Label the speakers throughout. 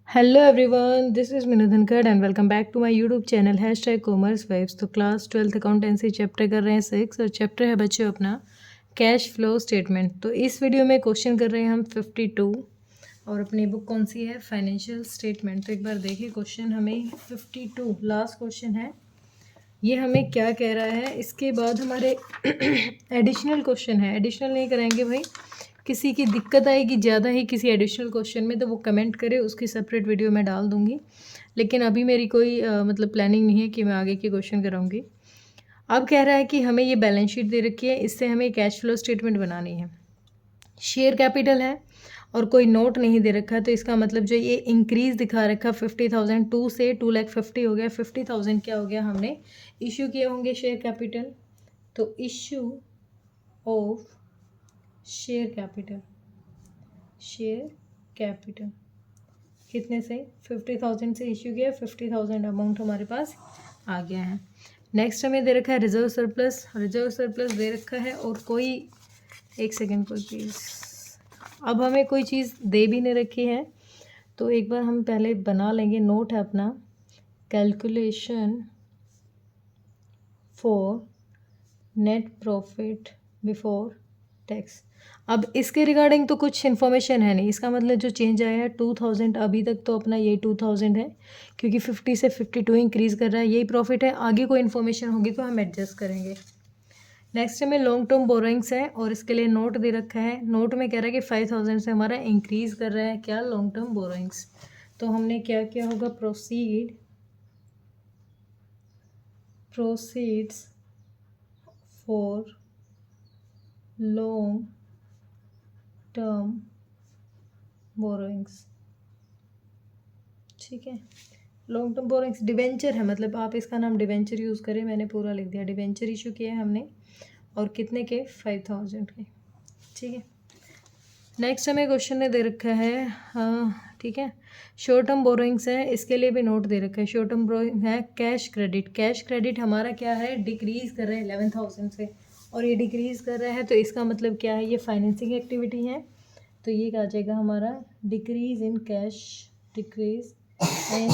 Speaker 1: Hello everyone, this is Meenu Dhankhar and welcome back to my YouTube channel #commerce vibes. तो class 12th accountancy chapter कर रहे हैं 6 और chapter है बच्चों अपना कैश फ्लो स्टेटमेंट। तो इस वीडियो में क्वेश्चन कर रहे हैं हम 52 और अपनी बुक कौन सी है, फाइनेंशियल स्टेटमेंट। तो एक बार देखिए क्वेश्चन हमें 52 लास्ट क्वेश्चन है, ये हमें क्या कह रहा है। इसके बाद हमारे एडिशनल क्वेश्चन है, एडिशनल नहीं कराएंगे भाई, किसी की दिक्कत आएगी ज़्यादा ही किसी एडिशनल क्वेश्चन में तो वो कमेंट करे, उसकी सेपरेट वीडियो मैं डाल दूँगी। लेकिन अभी मेरी कोई मतलब प्लानिंग नहीं है कि मैं आगे के क्वेश्चन कराऊँगी। अब कह रहा है कि हमें ये बैलेंस शीट दे रखी है, इससे हमें कैश फ्लो स्टेटमेंट बनानी है। शेयर कैपिटल है और कोई नोट नहीं दे रखा, तो इसका मतलब जो ये इंक्रीज दिखा रखा 50,000 2 से 2,50,000 हो गया। 50,000 क्या हो गया, हमने इशू किए होंगे शेयर कैपिटल। तो issue of share capital, share capital कितने से 50,000 से इशू किया, 50,000 अमाउंट हमारे पास आ गया है। नेक्स्ट हमें दे रखा है रिजर्व सरप्लस, रिजर्व सरप्लस दे रखा है और कोई एक सेकेंड कोई प्लीज़, अब हमें कोई चीज़ दे भी नहीं रखी है तो एक बार हम पहले बना लेंगे। नोट है अपना calculation for net profit before tax. अब इसके रिगार्डिंग तो कुछ इन्फॉर्मेशन है नहीं, इसका मतलब जो चेंज आया है 2,000, अभी तक तो अपना यही 2,000 है क्योंकि 50 से 52 इंक्रीज़ कर रहा है, यही प्रॉफिट है। आगे कोई इन्फॉर्मेशन होगी तो हम एडजस्ट करेंगे। नेक्स्ट में लॉन्ग टर्म बोरोइंग्स है और इसके लिए नोट दे रखा है। नोट में कह रहा है कि 5,000 से हमारा इंक्रीज़ कर रहा है क्या, लॉन्ग टर्म बोरोइंग्स। तो हमने क्या किया होगा, proceeds for long term borrowings. ठीक है, लॉन्ग टर्म बोरोइंग्स डिवेंचर है, मतलब आप इसका नाम डिवेंचर यूज़ करें, मैंने पूरा लिख दिया। डिवेंचर इशू किए हैं हमने और कितने के, 5,000 के। ठीक है, नेक्स्ट हमें क्वेश्चन ने दे रखा है, हाँ ठीक है, शॉर्ट टर्म बोरोइंग्स है, इसके लिए भी नोट दे रखा है। शॉर्ट टर्म बोरोइंग है कैश क्रेडिट, कैश क्रेडिट हमारा क्या है, डिक्रीज़ कर रहा है 11,000 से और ये डिक्रीज़ कर रहा है तो इसका मतलब क्या है, ये फाइनेंसिंग एक्टिविटी है। तो ये क्या आ जाएगा हमारा, decrease in cash, decrease in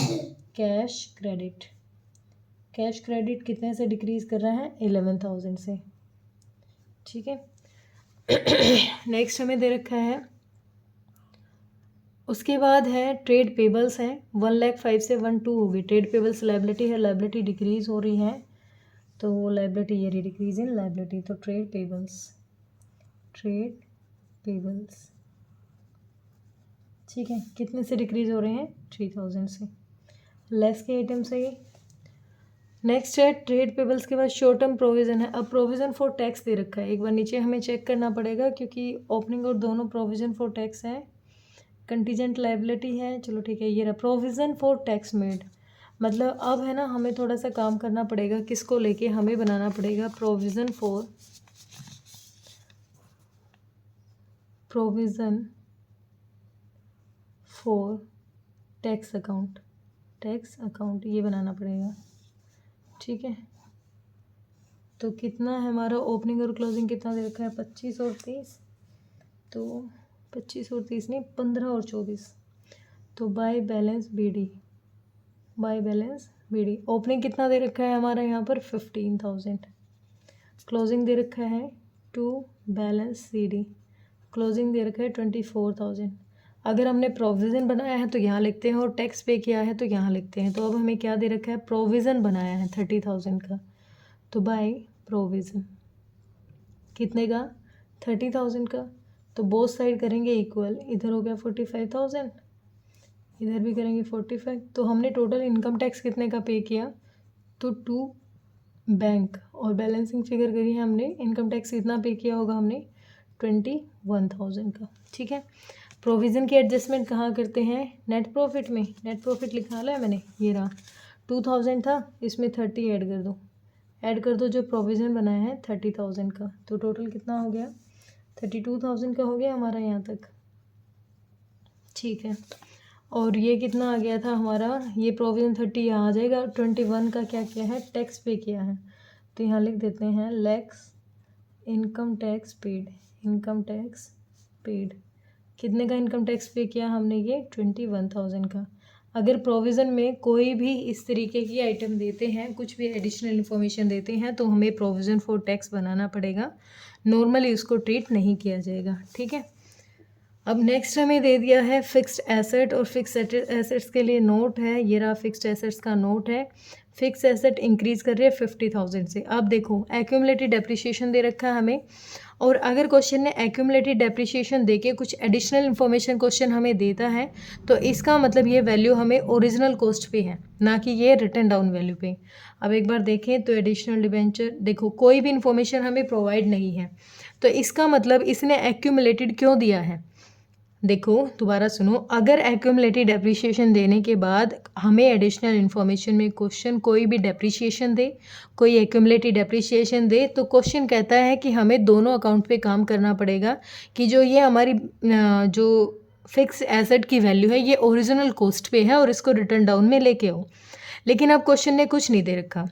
Speaker 1: cash credit. Cash credit कितने से डिक्रीज़ कर रहा है, 11,000 से। ठीक है, नेक्स्ट हमें दे रखा है, उसके बाद है ट्रेड पेबल्स हैं, 1,05,000 से 1,02,000 होगी। ट्रेड पेबल्स लाइबिलिटी है, लाइबिलिटी डिक्रीज़ हो रही है तो लाइबिलिटी ये डिक्रीज़ इन लाइबिलिटी। तो ट्रेड पेबल्स, ट्रेड पेबल्स ठीक है, कितने से डिक्रीज़ हो रहे हैं, 3,000 से। लेस के आइटम से ये। नेक्स्ट है ट्रेड पेबल्स के बाद शॉर्ट टर्म प्रोविज़न है। अब प्रोविज़न फॉर टैक्स दे रखा है, एक बार नीचे हमें चेक करना पड़ेगा क्योंकि ओपनिंग और दोनों प्रोविज़न फॉर टैक्स है। कंटीजेंट लाइबिलिटी है, चलो ठीक है, ये रहा प्रोविज़न फॉर टैक्स मेड। मतलब अब है ना, हमें थोड़ा सा काम करना पड़ेगा, किसको लेके हमें बनाना पड़ेगा provision for tax account, tax account ये बनाना पड़ेगा। ठीक है, तो कितना है हमारा ओपनिंग और क्लोजिंग, कितना दे रखा है, 25 और 30। तो 25 और 30 नहीं, 15 और 24। तो by balance BD, by balance BD. Opening कितना दे रखा है हमारा यहाँ पर, 15,000। क्लोजिंग दे रखा है टू बैलेंस सीडी, क्लोजिंग दे रखा है 24,000। अगर हमने प्रोविज़न बनाया है तो यहाँ लिखते हैं और टैक्स पे किया है तो यहाँ लिखते हैं। तो अब हमें क्या दे रखा है, प्रोविज़न बनाया है 30,000 का, तो बाय प्रोविज़न कितने का, 30,000 का। तो बोथ साइड करेंगे इक्वल, इधर हो गया 45,000, इधर भी करेंगे 45। तो हमने टोटल इनकम टैक्स कितने का पे किया, तो टू बैंक और बैलेंसिंग फिगर करी है हमने, इनकम टैक्स कितना पे किया होगा हमने, 21,000 का। ठीक है, प्रोविज़न की एडजस्टमेंट कहाँ करते हैं, नेट प्रॉफिट में। नेट प्रॉफिट लिखा है मैंने, ये रहा 2,000 था, इसमें 30 ऐड कर दो, ऐड कर दो जो प्रोविज़न बनाया है 30,000 का। तो टोटल कितना हो गया, 32,000 का हो गया हमारा यहाँ तक। ठीक है, और ये कितना आ गया था हमारा, ये प्रोविज़न 30 यहाँ आ जाएगा। 21 का क्या किया है, टैक्स पे किया है, तो यहाँ लिख देते हैं less income tax paid, income tax paid. कितने का इनकम टैक्स पे किया हमने, ये 21,000 का। अगर प्रोविज़न में कोई भी इस तरीके की आइटम देते हैं, कुछ भी एडिशनल इन्फॉर्मेशन देते हैं, तो हमें प्रोविज़न फॉर टैक्स बनाना पड़ेगा, नॉर्मली उसको ट्रीट नहीं किया जाएगा। ठीक है, अब नेक्स्ट हमें दे दिया है फिक्स्ड एसेट, और फिक्स्ड एसेट्स के लिए नोट है, ये रहा फिक्स्ड एसेट्स का नोट है। फिक्स एसेट इंक्रीज कर रही है 50,000 से। अब देखो एक्यूमुलेटेड डेप्रिसिएशन दे रखा है हमें, और अगर क्वेश्चन ने एक्यूमुलेटेड डेप्रिसिएशन देके कुछ एडिशनल इन्फॉर्मेशन क्वेश्चन हमें देता है, तो इसका मतलब ये वैल्यू हमें ओरिजिनल कॉस्ट पे है, ना कि ये रिटन डाउन वैल्यू पे। अब एक बार देखें तो एडिशनल डिबेंचर, देखो कोई भी इन्फॉर्मेशन हमें प्रोवाइड नहीं है, तो इसका मतलब इसने एक्यूमुलेटेड क्यों दिया है। देखो दोबारा सुनो, अगर एक्यूमुलेटेड डेप्रिसिएशन देने के बाद हमें एडिशनल इन्फॉर्मेशन में क्वेश्चन कोई भी डेप्रिसिएशन दे, कोई एक्यूमुलेटेड डेप्रिसिएशन दे, तो क्वेश्चन कहता है कि हमें दोनों अकाउंट पे काम करना पड़ेगा कि जो ये हमारी जो फिक्स एसेट की वैल्यू है ये ओरिजिनल कॉस्ट पे है और इसको रिटर्न डाउन में लेके आओ। लेकिन अब क्वेश्चन ने कुछ नहीं दे रखा।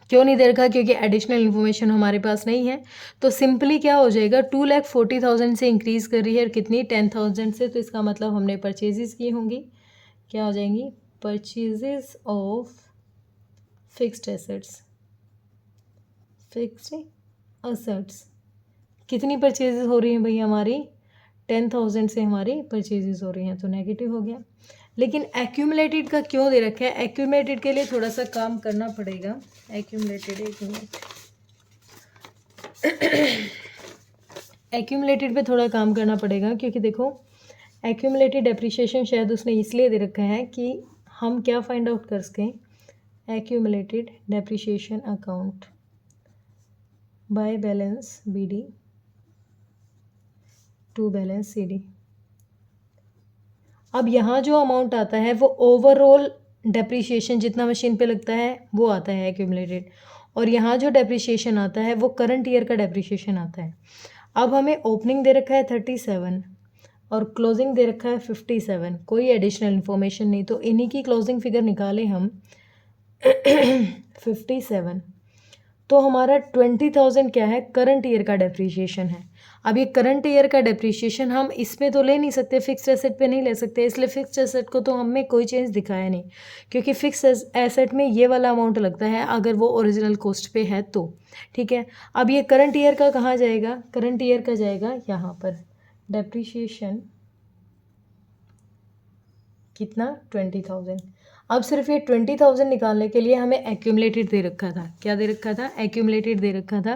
Speaker 1: क्यों नहीं दे रखा? क्योंकि एडिशनल इन्फॉर्मेशन हमारे पास नहीं है। तो सिंपली क्या हो जाएगा, 2,40,000 से इंक्रीज़ कर रही है और कितनी 10,000 से, तो इसका मतलब हमने परचेजेस की होंगी, क्या हो जाएंगी, purchases of fixed assets. Fixed assets कितनी परचेजेस हो रही हैं भाई हमारी, 10,000 से हमारी परचेजेस हो रही हैं, तो नेगेटिव हो गया। लेकिन एक्यूमुलेटेड का क्यों दे रखा है, एक्यूमुलेटेड के लिए थोड़ा सा काम करना पड़ेगा। एक्यूमुलेटेड, एक मिनट, एक्यूमुलेटेड पे थोड़ा काम करना पड़ेगा, क्योंकि देखो एक्यूमुलेटेड डेप्रिसिएशन शायद उसने इसलिए दे रखा है कि हम क्या फाइंड आउट कर सकें, accumulated depreciation account by balance BD to balance CD। अब यहाँ जो अमाउंट आता है वो ओवरऑल डेप्रिसिएशन जितना मशीन पे लगता है वो आता है एक्यूमुलेटेड, और यहाँ जो डेप्रिसिएशन आता है वो करंट ईयर का डेप्रिसिएशन आता है। अब हमें ओपनिंग दे रखा है 37 और क्लोजिंग दे रखा है 57, कोई एडिशनल इन्फॉर्मेशन नहीं, तो इन्हीं की क्लोजिंग फिगर निकालें हम 57, तो हमारा 20,000 क्या है, करंट ईयर का डेप्रिसिएशन है। अब ये करंट ईयर का डेप्रिसिएशन हम इसमें तो ले नहीं सकते, फिक्स्ड एसेट पे नहीं ले सकते, इसलिए फिक्स्ड एसेट को तो हमें कोई चेंज दिखाया नहीं, क्योंकि फिक्स्ड एसेट में ये वाला अमाउंट लगता है अगर वो ओरिजिनल कॉस्ट पे है तो। ठीक है, अब ये करंट ईयर का कहाँ जाएगा, करंट ईयर का जाएगा यहाँ पर, डेप्रिसिएशन कितना, 20,000। अब सिर्फ ये 20,000 निकालने के लिए हमें एक्यूमुलेटेड दे रखा था, क्या दे रखा था, एक्यूमुलेटेड दे रखा था,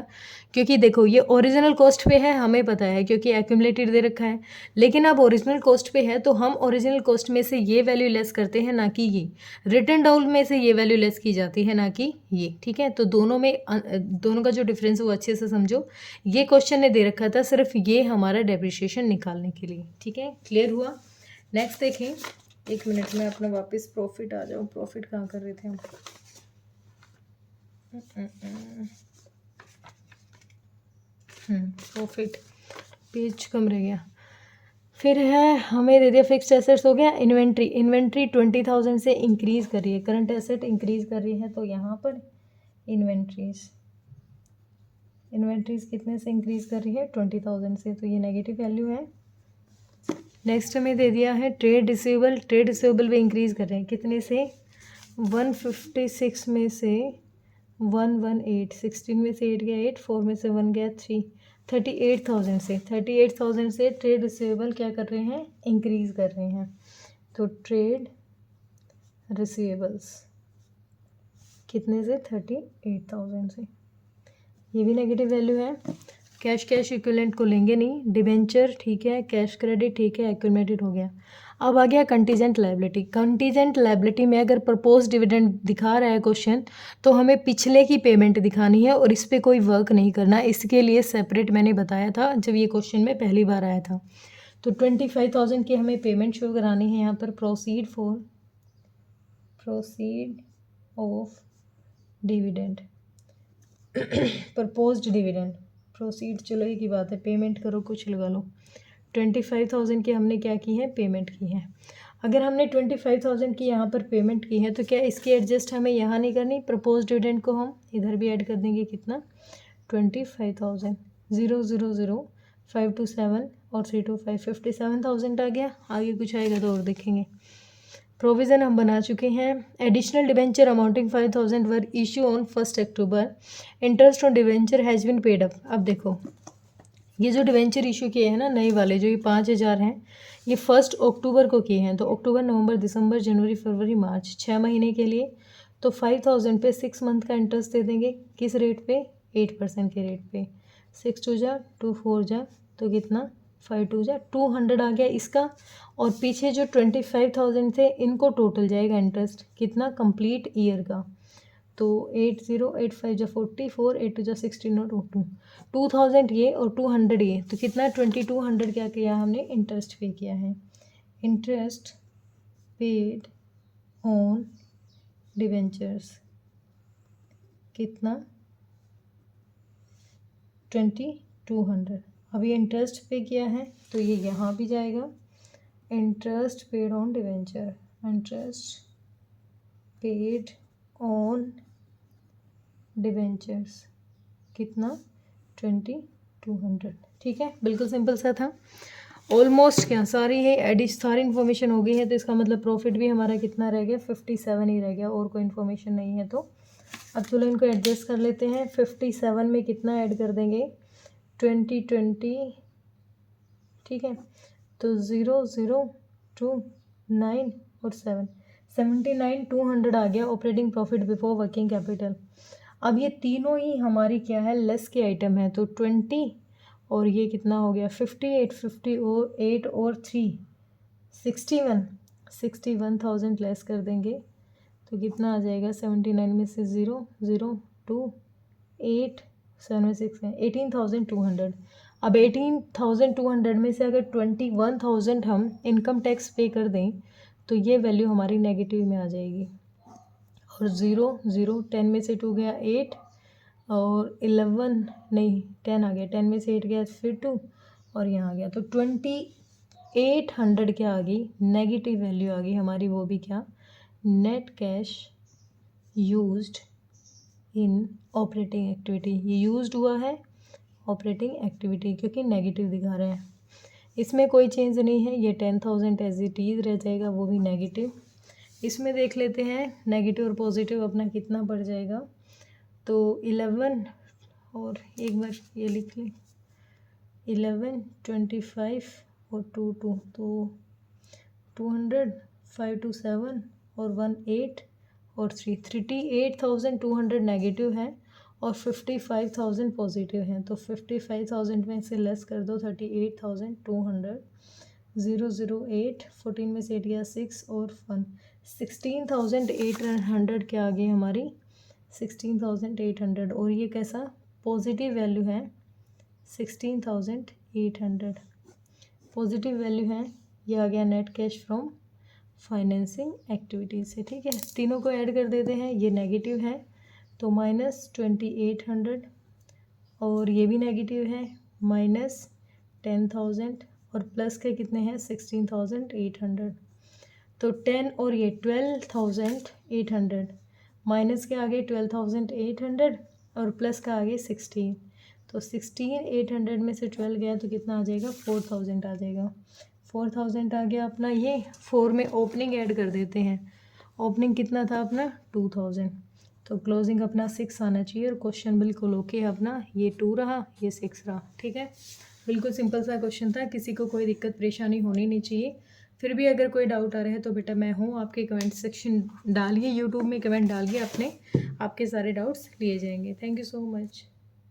Speaker 1: क्योंकि देखो ये ओरिजिनल कॉस्ट पे है हमें पता है, क्योंकि एक्यूमुलेटेड दे रखा है। लेकिन अब ओरिजिनल कॉस्ट पे है तो हम ओरिजिनल कॉस्ट में से ये वैल्यू लेस करते हैं, ना कि ये रिटर्न डाउन में से ये वैल्यू लेस की जाती है, ना कि ये। ठीक है, तो दोनों में दोनों का जो डिफरेंस है वो अच्छे से समझो। ये क्वेश्चन ने दे रखा था सिर्फ ये हमारा डेप्रिसिएशन निकालने के लिए। ठीक है, क्लियर हुआ। नेक्स्ट देखें, एक मिनट में अपना वापस प्रॉफिट आ जाऊँ, प्रॉफिट कहाँ कर रहे थे हम, प्रॉफिट पेज कम रह गया। फिर है हमें दे दिया फिक्स्ड एसेट्स हो गया, इन्वेंट्री, इन्वेंट्री 20,000 से इंक्रीज़ कर रही है, करंट एसेट इंक्रीज़ कर रही है, तो यहाँ पर इन्वेंट्रीज़ कितने से इंक्रीज़ कर रही है, 20,000 से, तो ये नेगेटिव वैल्यू है। नेक्स्ट हमें दे दिया है ट्रेड रिसीवेबल, ट्रेड रिसीवेबल भी इंक्रीज़ कर रहे हैं, कितने से, 156 में से 118, 16 में से 8 गया 8, 4 में से 1 गया 3, 38,000 से, 38,000 से ट्रेड रिसीवेबल क्या कर रहे हैं, इंक्रीज़ कर रहे हैं। तो ट्रेड रिसीवेबल्स कितने से, 38,000 से, ये भी नेगेटिव वैल्यू है। कैश इक्विवेलेंट को लेंगे नहीं, डिबेंचर ठीक है, कैश क्रेडिट ठीक है, एक्यूमुलेटेड हो गया। अब आ गया कंटीजेंट लायबिलिटी। कंटीजेंट लायबिलिटी में अगर प्रपोज डिविडेंड दिखा रहा है क्वेश्चन, तो हमें पिछले की पेमेंट दिखानी है और इस पर कोई वर्क नहीं करना, इसके लिए सेपरेट मैंने बताया था जब ये क्वेश्चन में पहली बार आया था। तो 25,000 की हमें पेमेंट शो करानी है यहाँ पर, proceed of dividend, proposed dividend, proceed चलो एक ही बात है, पेमेंट करो कुछ लगा लो। 25,000 की हमने क्या की है, पेमेंट की है। अगर हमने 25,000 की यहाँ पर पेमेंट की है तो क्या इसकी एडजस्ट हमें यहाँ नहीं करनी, प्रपोज डिविडेंड को हम इधर भी ऐड कर देंगे, कितना, 25,000, 0 0 0 5 2 7 और 3 2 5, 57,000 आ गया। आगे कुछ आएगा तो और देखेंगे। प्रोविज़न हम बना चुके हैं। Additional debenture amounting 5000 were issue on 1 October, interest on debenture has been paid up. अब देखो ये जो डिबेंचर इशू किए हैं ना नए वाले, जो ये 5000 हैं, ये 1 अक्टूबर को किए हैं। तो अक्टूबर, नवंबर, दिसंबर, जनवरी, फरवरी, मार्च, 6 महीने के लिए। तो 5000 पे 6 मंथ का इंटरेस्ट दे देंगे। किस रेट पे? 8% के रेट पे। 6 2 जा 2 4 जा तो कितना? 5 2 जा 200 आ गया इसका। और पीछे जो 25,000 थे इनको टोटल जाएगा इंटरेस्ट कितना कंप्लीट ईयर का। तो 80 8 5 जा 44, 8 2 जा 16 और 2 2000 ये और 200 ये, तो कितना 2200 क्या किया हमने? इंटरेस्ट पे किया है। इंटरेस्ट पेड ऑन डिवेंचर्स कितना? 2200। अब ये इंटरेस्ट पे किया है तो ये यहाँ भी जाएगा। Interest paid on debenture, interest paid on debentures कितना? 2200। ठीक है, बिल्कुल सिंपल सा था। ऑलमोस्ट क्या सारी है सारी इन्फॉर्मेशन हो गई है। तो इसका मतलब प्रॉफिट भी हमारा कितना रह गया? 57 ही रह गया, और कोई इन्फॉर्मेशन नहीं है। तो अब चलो इनको एडजस्ट कर लेते हैं। 57 में कितना ऐड कर देंगे? 20 ठीक है, तो 0 0 2 9 और 7 79 200 आ गया operating profit before working capital. अब ये तीनों ही हमारी क्या है? लेस के आइटम है। तो 20 और ये कितना हो गया? 58 58 और 3 61,000 लेस कर देंगे तो कितना आ जाएगा? 79 में से 0 0 2 8 7 में 6 है 18,200। अब 18,200 में से अगर 21,000 हम इनकम टैक्स पे कर दें तो ये वैल्यू हमारी नेगेटिव में आ जाएगी। और 0 0 10 में से 2 गया 8 और 11 नहीं 10 आ गया, 10 में से 8 गया फिर 2 और यहाँ आ गया। तो 2800 क्या आ गई? नेगेटिव वैल्यू आ गई हमारी। वो भी क्या? Net cash used in operating activity. ये यूज्ड हुआ है ऑपरेटिंग एक्टिविटी क्योंकि नेगेटिव दिखा रहे हैं। इसमें कोई चेंज नहीं है, ये 10,000 एज इट इज रह जाएगा, वो भी नेगेटिव। इसमें देख लेते हैं नेगेटिव और पॉजिटिव अपना कितना बढ़ जाएगा। तो 11 और एक बार ये लिख लें 11 25 और 2 2 तो 200 5 2 7 और 1 8 और 3 38,200 नेगेटिव है और 55,000 पॉजिटिव हैं। तो 55,000 में से लेस कर दो 38,200 0 0 8 14 में से 8 गया 6 और 1 16,800 क्या आ गई हमारी? 16,800 और ये कैसा पॉजिटिव वैल्यू है? 16,800 पॉजिटिव वैल्यू है। ये आ गया net cash from financing activities से। ठीक है, तीनों को ऐड कर देते हैं। ये नेगेटिव है तो -2800 और ये भी नेगेटिव है -10,000 और प्लस के कितने हैं? 16,800। तो 10 और ये 12,800 माइनस के आगे 12,800 और प्लस का आगे 16। तो 16,800 में से 12 गया तो कितना आ जाएगा? 4,000 आ जाएगा। 4,000 आ गया अपना। ये 4 में ओपनिंग ऐड कर देते हैं। ओपनिंग कितना था अपना? 2,000। तो क्लोजिंग अपना 6 आना चाहिए और क्वेश्चन बिल्कुल ओके है अपना। ये 2 रहा, ये 6 रहा। ठीक है, बिल्कुल सिंपल सा क्वेश्चन था, किसी को कोई दिक्कत परेशानी होनी नहीं चाहिए। फिर भी अगर कोई डाउट आ रहा है तो बेटा मैं हूँ, आपके कमेंट सेक्शन डालिए, यूट्यूब में कमेंट डालिए अपने, आपके सारे डाउट्स लिए जाएंगे। Thank you so much.